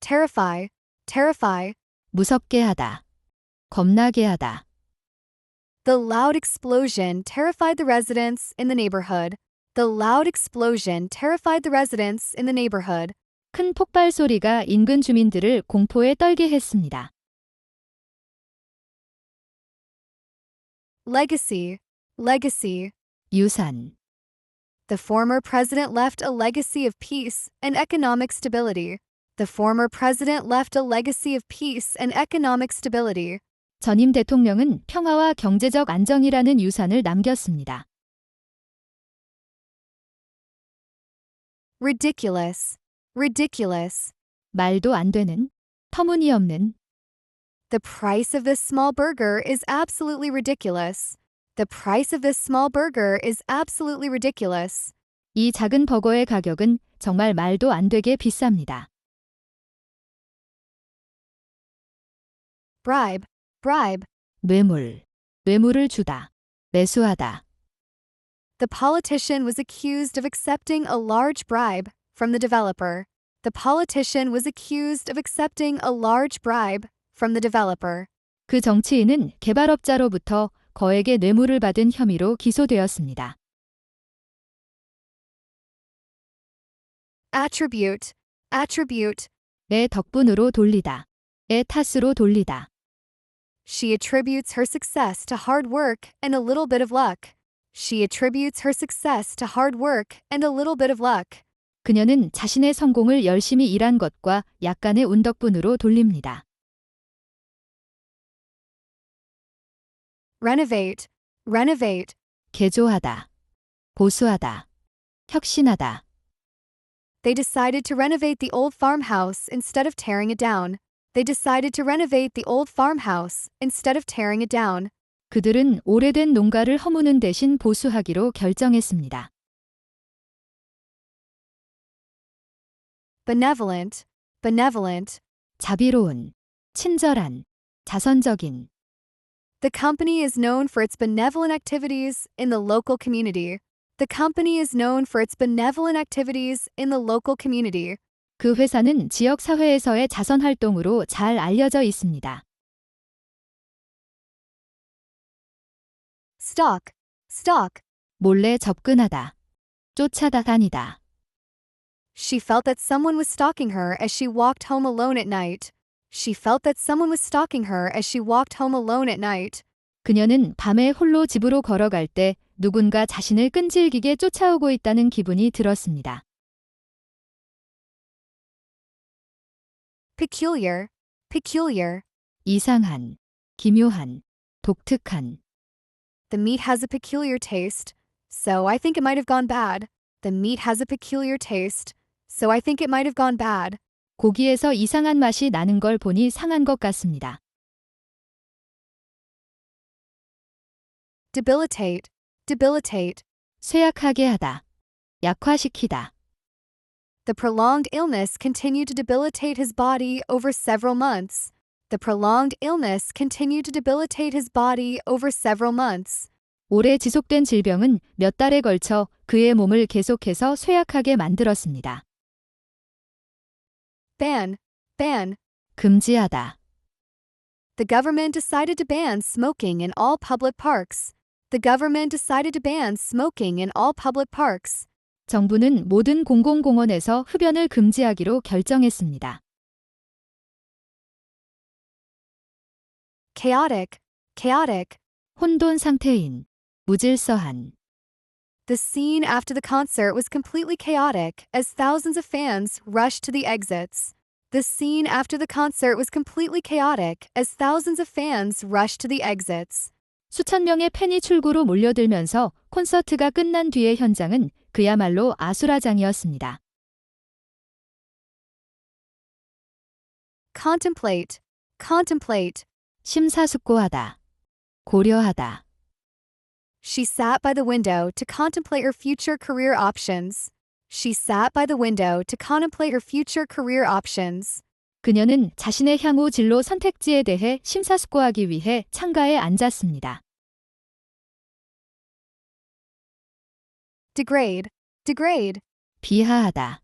terrify, terrify. 무섭게 하다. 겁나게 하다. The loud explosion terrified the residents in the neighborhood. The loud explosion terrified the residents in the neighborhood. 큰 폭발 소리가 인근 주민들을 공포에 떨게 했습니다. Legacy, legacy. 유산. The former president left a legacy of peace and economic stability. The former president left a legacy of peace and economic stability. 전임 대통령은 평화와 경제적 안정이라는 유산을 남겼습니다. Ridiculous, ridiculous. 말도 안 되는, 터무니없는. The price of this small burger is absolutely ridiculous. The price of this small burger is absolutely ridiculous. 이 작은 버거의 가격은 정말 말도 안 되게 비쌉니다. Bribe, bribe. 뇌물. 뇌물을 주다. 매수하다. The politician was accused of accepting a large bribe from the developer. The politician was accused of accepting a large bribe from the developer. 그 정치인은 개발업자로부터 거액의 뇌물을 받은 혐의로 기소되었습니다. Attribute, attribute. 내 덕분으로 돌리다. 의 탓으로 돌리다. She attributes her success to hard work and a little bit of luck. She attributes her success to hard work and a little bit of luck. 그녀는 자신의 성공을 열심히 일한 것과 약간의 운 덕분으로 돌립니다. Renovate, renovate. 개조하다. 보수하다. 혁신하다. They decided to renovate the old farmhouse instead of tearing it down. They decided to renovate the old farmhouse instead of tearing it down. 그들은 오래된 농가를 허무는 대신 보수하기로 결정했습니다. Benevolent, benevolent. 자비로운, 친절한, 자선적인. The company is known for its benevolent activities in the local community. The company is known for its benevolent activities in the local community. 그 회사는 지역 사회에서의 자선 활동으로 잘 알려져 있습니다. Stalk, stalk. 몰래 접근하다. 쫓아다니다. She felt that someone was stalking her as she walked home alone at night. She felt that someone was stalking her as she walked home alone at night. 그녀는 밤에 홀로 집으로 걸어갈 때 누군가 자신을 끈질기게 쫓아오고 있다는 기분이 들었습니다. Peculiar, peculiar. 이상한, 기묘한, 독특한. The meat has a peculiar taste, so I think it might have gone bad. The meat has a peculiar taste, so I think it might have gone bad. 고기에서 이상한 맛이 나는 걸 보니 상한 것 같습니다. Debilitate, debilitate. 쇠약하게 하다. 약화시키다. The prolonged illness continued to debilitate his body over several months. The prolonged illness continued to debilitate his body over several months. 오래 지속된 질병은 몇 달에 걸쳐 그의 몸을 계속해서 쇠약하게 만들었습니다. Ban, ban. 금지하다. The government decided to ban smoking in all public parks. The government decided to ban smoking in all public parks. 정부는 모든 공공공원에서 흡연을 금지하기로 결정했습니다. Chaotic, chaotic. 혼돈 상태인, 무질서한. The scene after the concert was completely chaotic as thousands of fans rushed to the exits. The scene after the concert was completely chaotic as thousands of fans rushed to the exits. 수천 명의 팬이 출구로 몰려들면서 콘서트가 끝난 뒤의 현장은 그야말로 아수라장이었습니다. Contemplate, contemplate. 심사숙고하다. 고려하다. She sat by the window to contemplate her future career options. She sat by the window to contemplate her future career options. 그녀는 자신의 향후 진로 선택지에 대해 심사숙고하기 위해 창가에 앉았습니다. Degrade, degrade. 비하하다.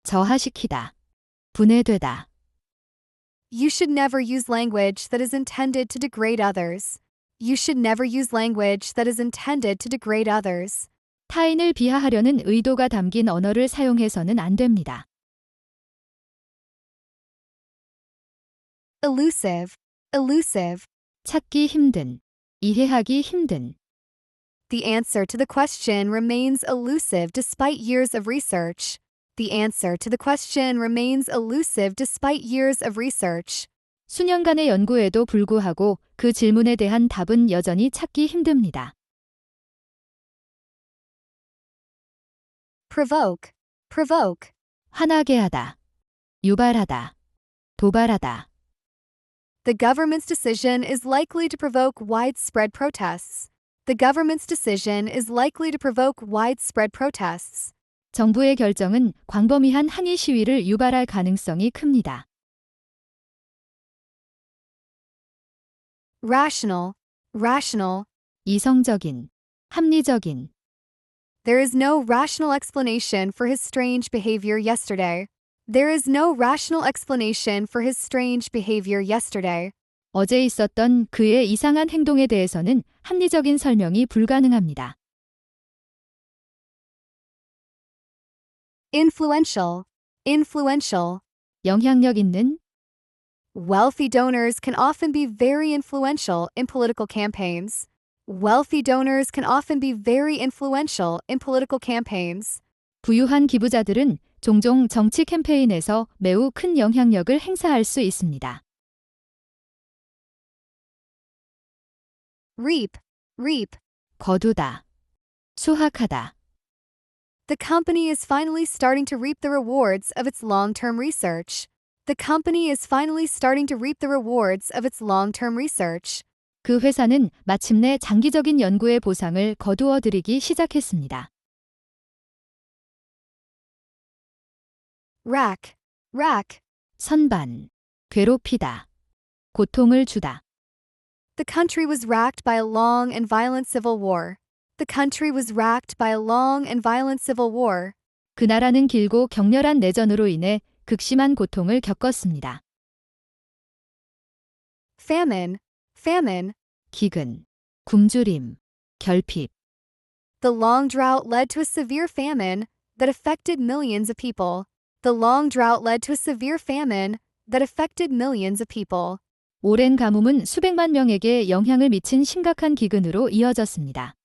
저하시키다. 분해되다. You should never use language that is intended to degrade others. You should never use language that is intended to degrade others. 타인을 비하하려는 의도가 담긴 언어를 사용해서는 안 됩니다. Elusive, elusive. 찾기 힘든, 이해하기 힘든. The answer to the question remains elusive despite years of research. The answer to the question remains elusive despite years of research. 수년간의 연구에도 불구하고 그 질문에 대한 답은 여전히 찾기 힘듭니다. Provoke, provoke. 화나게 하다, 유발하다, 도발하다. The government's decision is likely to provoke widespread protests. The government's decision is likely to provoke widespread protests. 정부의 결정은 광범위한 항의 시위를 유발할 가능성이 큽니다. Rational, rational. 이성적인, 합리적인. There is no rational explanation for his strange behavior yesterday. There is no rational explanation for his strange behavior yesterday. 어제 있었던 그의 이상한 행동에 대해서는 합리적인 설명이 불가능합니다. Influential, influential. 영향력 있는, Wealthy donors can often be very influential in political campaigns. Wealthy donors can often be very influential in political campaigns. 부유한 기부자들은 종종 정치 캠페인에서 매우 큰 영향력을 행사할 수 있습니다. Reap, reap. 거두다, 수확하다. The company is finally starting to reap the rewards of its long-term research. The company is finally starting to reap the rewards of its long-term research. 그 회사는 마침내 장기적인 연구의 보상을 거두어 들이기 시작했습니다. Rack, rack. 선반, 괴롭히다, 고통을 주다. The country was racked by a long and violent civil war. The country was racked by a long and violent civil war. 그 나라는 길고 격렬한 내전으로 인해 극심한 고통을 겪었습니다. Famine, famine. 기근, 굶주림, 결핍. The long drought led to a severe famine that affected millions of people. The long drought led to a severe famine that affected millions of people. 오랜 가뭄은 수백만 명에게 영향을 미친 심각한 기근으로 이어졌습니다.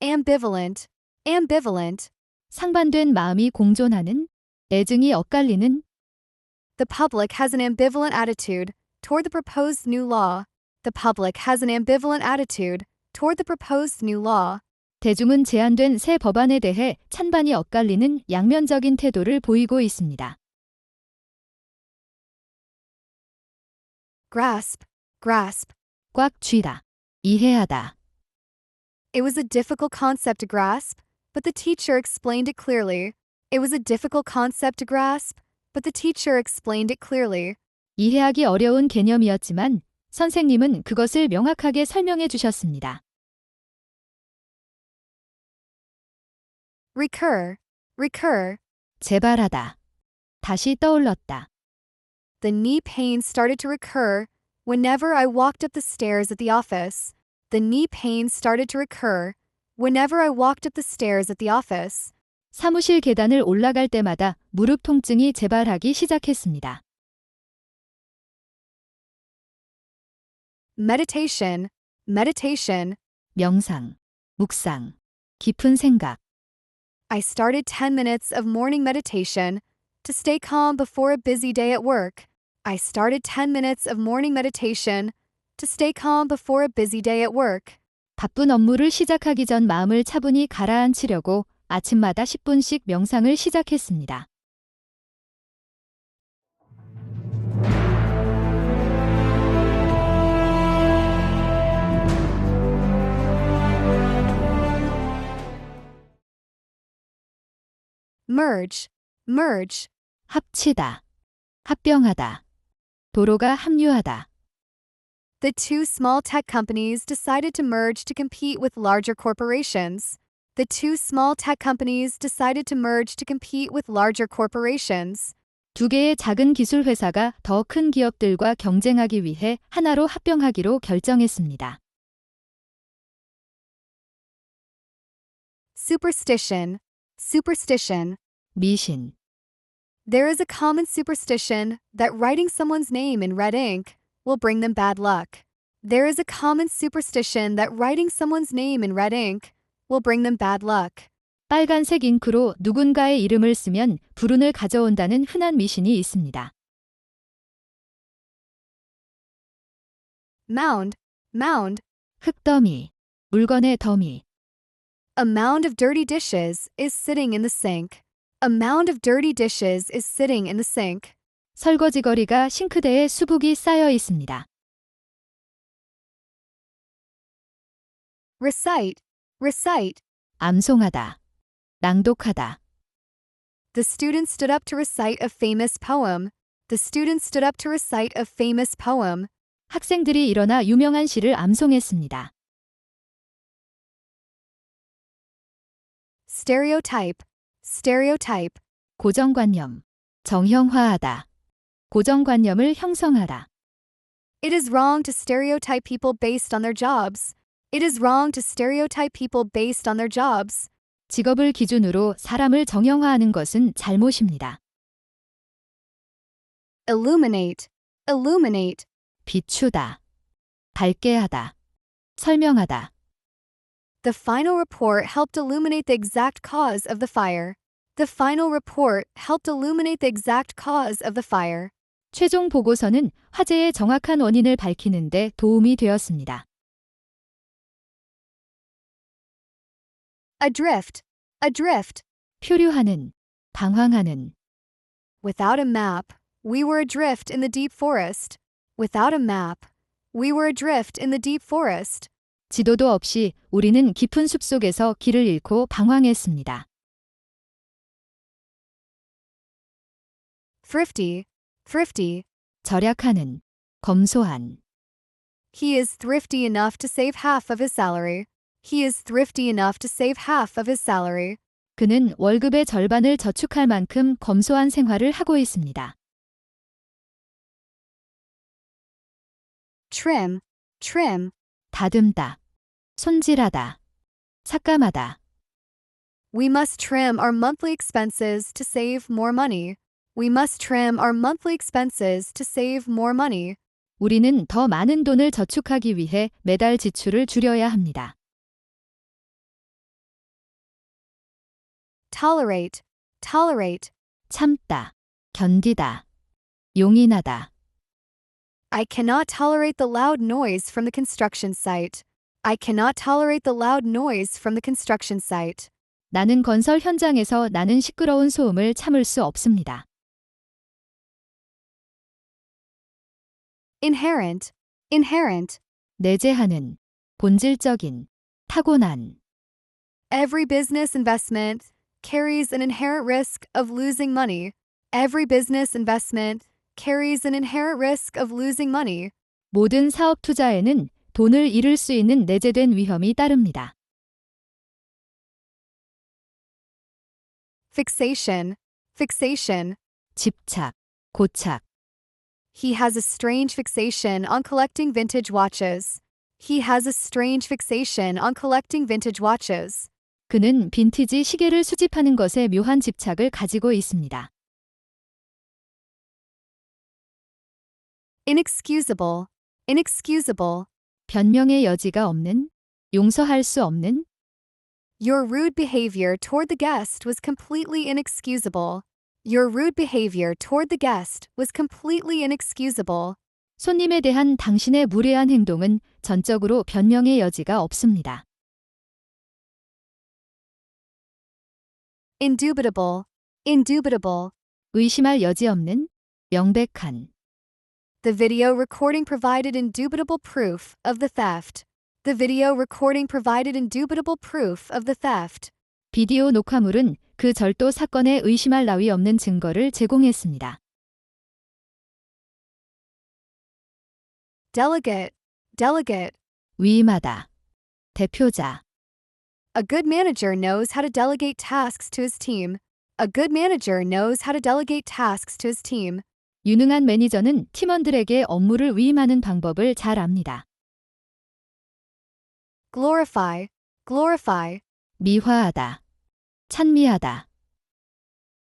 Ambivalent, ambivalent. 상반된 마음이 공존하는, 애증이 엇갈리는. The public has an ambivalent attitude toward the proposed new law. The public has an ambivalent attitude toward the proposed new law. 대중은 제안된 새 법안에 대해 찬반이 엇갈리는 양면적인 태도를 보이고 있습니다. Grasp, grasp. 꽉 쥐다, 이해하다. It was a difficult concept to grasp, but the teacher explained it clearly. It was a difficult concept to grasp, but the teacher explained it clearly. 이해하기 어려운 개념이었지만 선생님은 그것을 명확하게 설명해 주셨습니다. Recur, recur. 재발하다, 다시 떠올랐다. The knee pain started to recur whenever I walked up the stairs at the office. The knee pain started to recur whenever I walked up the stairs at the office. 사무실 계단을 올라갈 때마다 무릎 통증이 재발하기 시작했습니다. Meditation, meditation. 명상, 묵상, 깊은 생각. I started 10 minutes of morning meditation to stay calm before a busy day at work. I started 10 minutes of morning meditation to stay calm before a busy day at work. 바쁜 업무를 시작하기 전 마음을 차분히 가라앉히려고 아침마다 10분씩 명상을 시작했습니다. Merge, merge. 합치다, 합병하다, 도로가 합류하다. The two small tech companies decided to merge to compete with larger corporations. The two small tech companies decided to merge to compete with larger corporations. 두 개의 작은 기술 회사가 더 큰 기업들과 경쟁하기 위해 하나로 합병하기로 결정했습니다. Superstition. Superstition. 미신. There is a common superstition that writing someone's name in red ink will bring them bad luck. There is a common superstition that writing someone's name in red ink will bring them bad luck. 빨간색 잉크로 누군가의 이름을 쓰면 불운을 가져온다는 흔한 미신이 있습니다. Mound. Mound. 흙더미. 물건의 더미. A mound of dirty dishes is sitting in the sink. A mound of dirty dishes is sitting in the sink. 설거지거리가 싱크대에 수북이 쌓여 있습니다. Recite. Recite. 암송하다. 낭독하다. The student stood up to recite a famous poem. The student stood up to recite a famous poem. 학생들이 일어나 유명한 시를 암송했습니다. Stereotype. Stereotype. 고정관념. 정형화하다. 고정관념을 형성하다. It is wrong to stereotype people based on their jobs. It is wrong to stereotype people based on their jobs. 직업을 기준으로 사람을 정형화하는 것은 잘못입니다. Illuminate. Illuminate. 비추다. 밝게 하다. 설명하다. The final report helped illuminate the exact cause of the fire. The final report helped illuminate the exact cause of the fire. 최종 보고서는 화재의 정확한 원인을 밝히는 데 도움이 되었습니다. Adrift. Adrift. 표류하는, 방황하는. Without a map, we were adrift in the deep forest. Without a map, we were adrift in the deep forest. 지도도 없이 우리는 깊은 숲속에서 길을 잃고 방황했습니다. Thrifty. Thrifty. 절약하는, 검소한. He is thrifty enough to save half of his salary. He is thrifty enough to save half of his salary. 그는 월급의 절반을 저축할 만큼 검소한 생활을 하고 있습니다. Trim. Trim. 다듬다. 손질하다. 삭감하다. We must trim our monthly expenses to save more money. We must trim our monthly expenses to save more money. 우리는 더 많은 돈을 저축하기 위해 매달 지출을 줄여야 합니다. Tolerate. Tolerate. 참다. 견디다. 용인하다. I cannot tolerate the loud noise from the construction site. I cannot tolerate the loud noise from the construction site. 나는 건설 현장에서 나는 시끄러운 소음을 참을 수 없습니다. Inherent. Inherent. 내재하는, 본질적인, 타고난. Every business investment carries an inherent risk of losing money. Every business investment carries an inherent risk of losing money. 모든 사업 투자에는 돈을 잃을 수 있는 내재된 위험이 따릅니다. Fixation. Fixation. 집착, 고착. He has a strange fixation on collecting vintage watches. He has a strange fixation on collecting vintage watches. 그는 빈티지 시계를 수집하는 것에 묘한 집착을 가지고 있습니다. Inexcusable. Inexcusable. 변명의 여지가 없는, 용서할 수 없는. Your rude behavior toward the guest was completely inexcusable. Your rude behavior toward the guest was completely inexcusable. 손님에 대한 당신의 무례한 행동은 전적으로 변명의 여지가 없습니다. Indubitable. Indubitable. 의심할 여지 없는, 명백한. The video recording provided indubitable proof of the theft. The video recording provided indubitable proof of the theft. 비디오 녹화물은 그 절도 사건에 의심할 나위 없는 증거를 제공했습니다. Delegate. Delegate. 위임하다. 대표자. A good manager knows how to delegate tasks to his team. A good manager knows how to delegate tasks to his team. 유능한 매니저는 팀원들에게 업무를 위임하는 방법을 잘 압니다. Glorify, glorify. 미화하다. 찬미하다.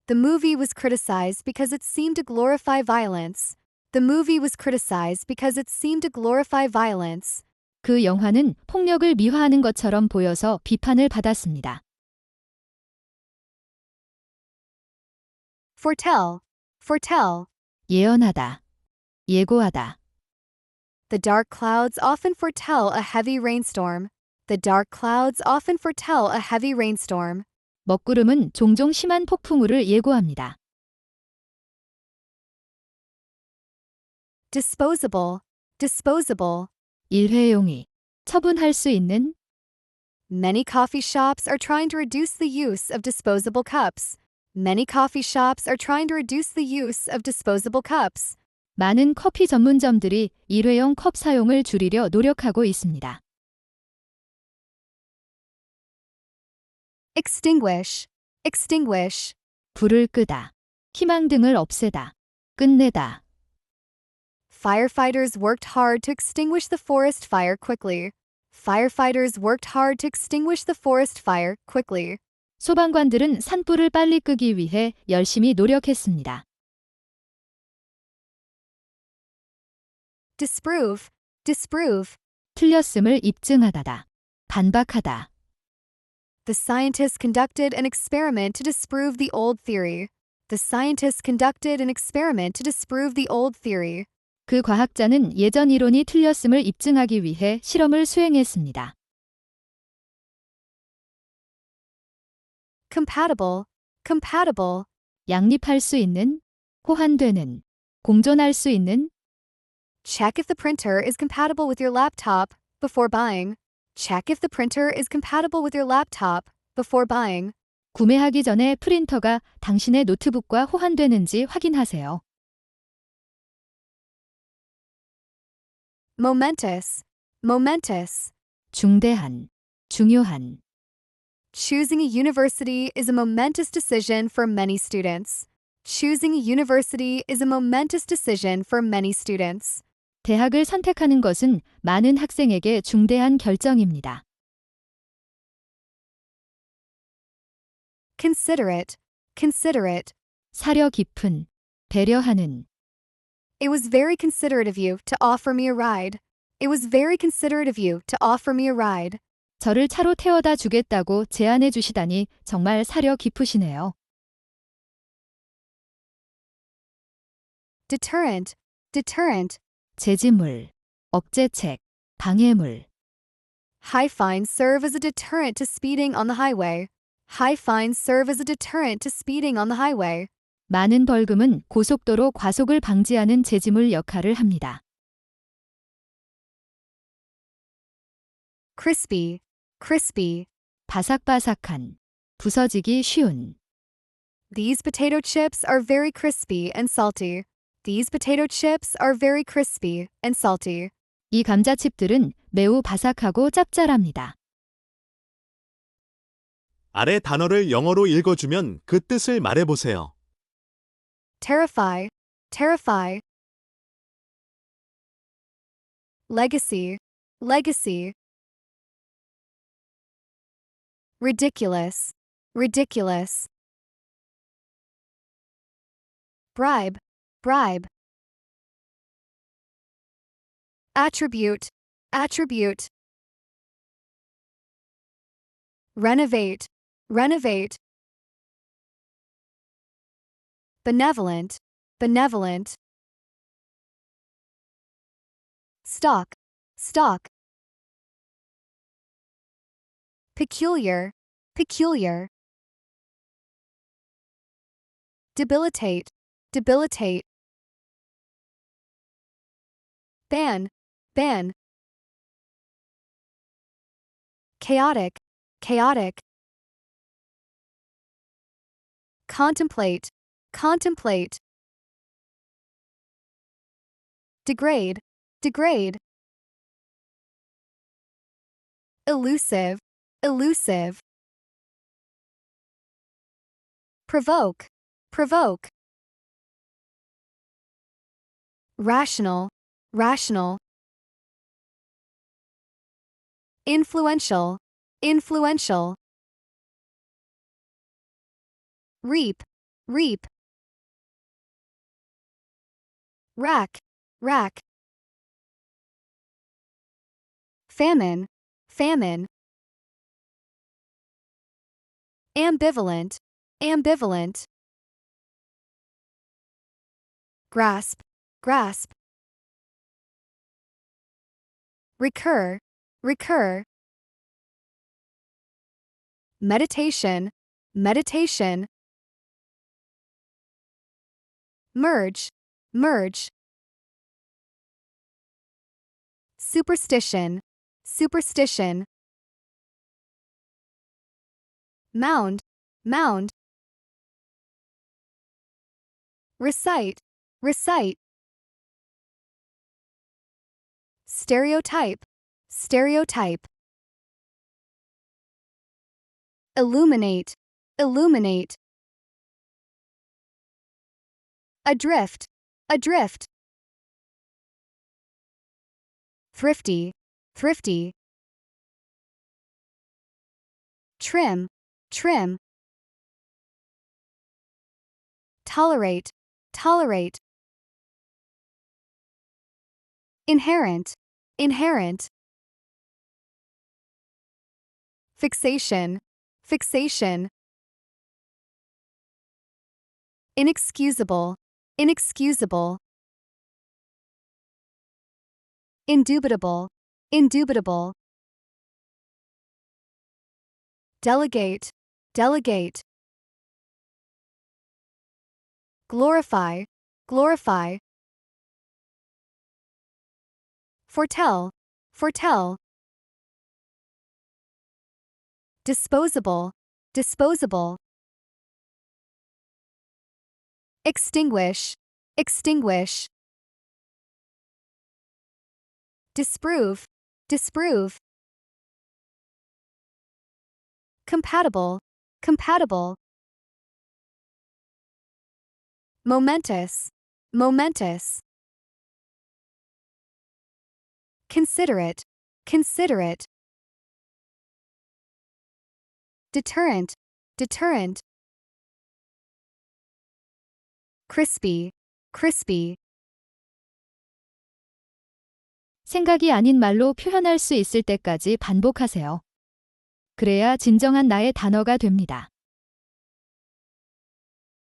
The movie was criticized because it seemed to glorify violence. The movie was criticized because it seemed to glorify violence. 그 영화는 폭력을 미화하는 것처럼 보여서 비판을 받았습니다. Foretell, foretell. 예언하다. 예고하다. The dark clouds often foretell a heavy rainstorm. The dark clouds often foretell a heavy rainstorm. 먹구름은 종종 심한 폭풍우를 예고합니다. Disposable, disposable. 일회용이. 처분할 수 있는. Many coffee shops are trying to reduce the use of disposable cups. Many coffee shops are trying to reduce the use of disposable cups. 많은 커피 전문점들이 일회용 컵 사용을 줄이려 노력하고 있습니다. Extinguish, extinguish. 불을 끄다. 희망등을 없애다. 끝내다. Firefighters worked hard to extinguish the forest fire quickly. Firefighters worked hard to extinguish the forest fire quickly. 소방관들은 산불을 빨리 끄기 위해 열심히 노력했습니다. Disprove, disprove. 틀렸음을 입증하다다. 반박하다. The scientists conducted an experiment to disprove the old theory. The scientists conducted an experiment to disprove the old theory. 그 과학자는 예전 이론이 틀렸음을 입증하기 위해 실험을 수행했습니다. Compatible, compatible. 양립할 수 있는, 호환되는, 공존할 수 있는. Check if the printer is compatible with your laptop before buying. Check if the printer is compatible with your laptop before buying. 구매하기 전에 프린터가 당신의 노트북과 호환되는지 확인하세요. Momentous, momentous. 중대한, 중요한. Choosing a university is a momentous decision for many students. Choosing a university is a momentous decision for many students. 대학을 선택하는 것은 많은 학생에게 중대한 결정입니다. Considerate, considerate. 사려 깊은, 배려하는. It was very considerate of you to offer me a ride. It was very considerate of you to offer me a ride. 저를 차로 태워다 주겠다고 제안해 주시다니 정말 사려 깊으시네요. Deterrent, deterrent. 제지물, 억제책, 방해물. High fines serve as a deterrent to speeding on the highway. High fines serve as a deterrent to speeding on the highway. 많은 벌금은 고속도로 과속을 방지하는 제지물 역할을 합니다. Crispy, crispy. 바삭바삭한, 부서지기 쉬운. These potato chips are very crispy and salty. These potato chips are very crispy and salty. 이 감자칩들은 매우 바삭하고 짭짤합니다. 아래 단어를 영어로 읽어주면 그 뜻을 말해보세요. Terrify, terrify. Legacy, legacy. Ridiculous, ridiculous. Bribe, bribe. Attribute, attribute. Renovate, renovate. Benevolent, benevolent. Stock, stock. Peculiar, peculiar. Debilitate, debilitate. Ban, ban. Chaotic, chaotic. Contemplate, contemplate. Degrade, degrade. Elusive, elusive. Provoke, provoke. Rational, rational. Influential, influential. Reap, reap. Rack, rack. Famine, famine. Ambivalent, ambivalent. Grasp, grasp. Recur, recur. Meditation, meditation. Merge, merge. Superstition, superstition. Mound, mound. Recite, recite. Stereotype, stereotype. Illuminate, illuminate. Adrift, adrift. Thrifty, thrifty. Trim, trim. Tolerate, tolerate. Inherent, inherent. Fixation, fixation. Inexcusable, inexcusable. Indubitable, indubitable. Delegate, delegate. Glorify, glorify. Foretell, foretell. Disposable, disposable. Extinguish, extinguish. Disprove, disprove. Compatible, compatible. Momentous, momentous. Considerate, considerate. Deterrent, deterrent. Crispy, crispy. 생각이 아닌 말로 표현할 수 있을 때까지 반복하세요. 그래야 진정한 나의 단어가 됩니다.